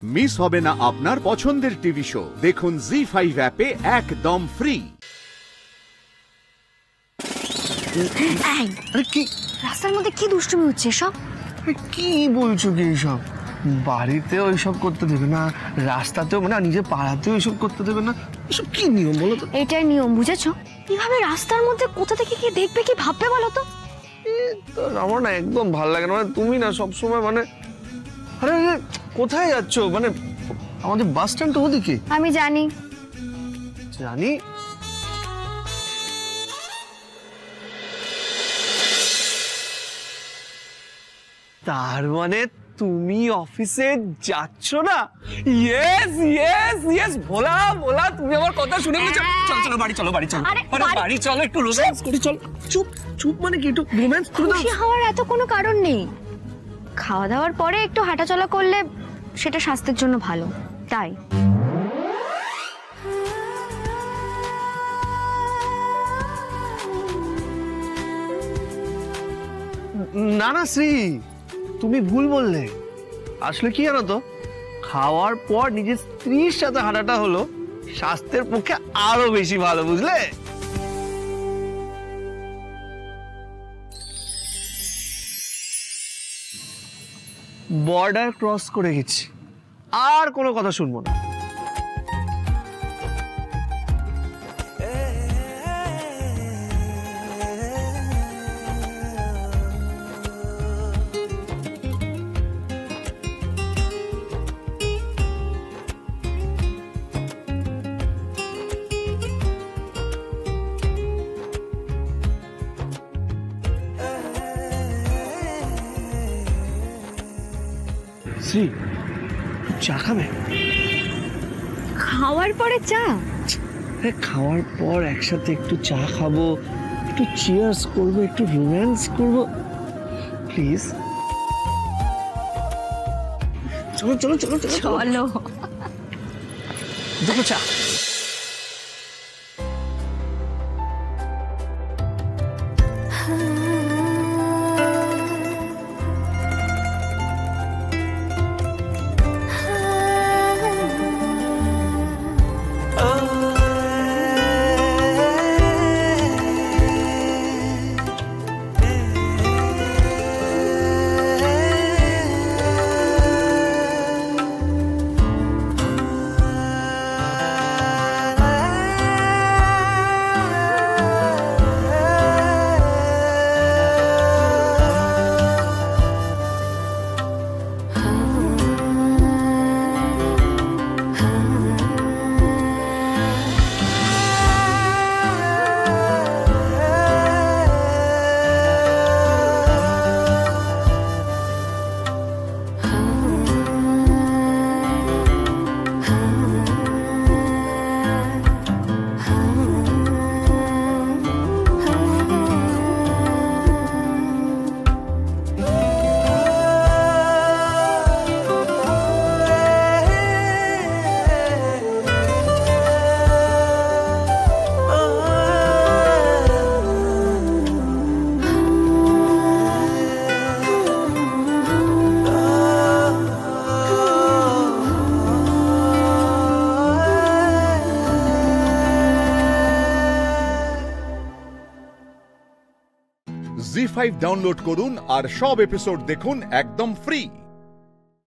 Miss হবে না আপনার পছন্দের টিভি শো। দেখুন জি5 অ্যাপে একদম ফ্রি। আরে কি রাস্তার মধ্যে কি দুষ্টুমি হচ্ছে সব? কি বলছো কি এইসব? বাড়িতেও এইসব করতে দেবে না, রাস্তাতেও মানে নিজে পাড়াতেও এইসব করতে দেবে না। এসব কি নিয়ম বলো তো? এটাই নিয়ম, বুঝেছো? এভাবে রাস্তার মধ্যে কোথা থেকে কি দেখবে, কি ভাববে বলো তো? আমার না একদম ভালো লাগে না, মানে তুমি না সবসময় মানে আরে কোথায় যাচ্ছ? মানে আমাদের বাস স্ট্যান্ড তো ওদিকে। আমি জানি জানি। তার মানে তুমি অফিসে যাচ্ছ না? ইয়েস ইয়েস ইয়েস, ভোলা ভোলা, তুমি আমার কথা শুনে বলেছো। চলো চলো বাড়ি চলো, বাড়ি চলো, আরে বাড়ি চলো, একটু রোম্যান্স করি। চল চুপ চুপ, মানে কি একটু রোম্যান্স করে দাও। খুশি হওয়ার এত কোনো কারণ নেই। খাওয়া দাওয়ার পরে একটু হাঁটাচলা করলে সেটা স্বাস্থ্যের জন্য ভালো, তাই। না না শ্রী, তুমি ভুল বললে। আসলে কি জানো তো, খাওয়ার পর নিজের স্ত্রীর সাথে হাঁটাটা হলো স্বাস্থ্যের পক্ষে আরো বেশি ভালো, বুঝলে? বর্ডার ক্রস করে গেছি, আর কোনো কথা শুনবো না। শ্রী, চা খাবে? খাওয়ার পরে চা? খাওয়ার পর একসাথে একটু চা খাবো, একটু চিয়ার্স করবো, একটু রোম্যান্স করবো, প্লিজ। চলো চলো চলো চলো চলো। দেখো চা। জি5 ডাউনলোড করুন আর সব এপিসোড দেখুন একদম ফ্রি।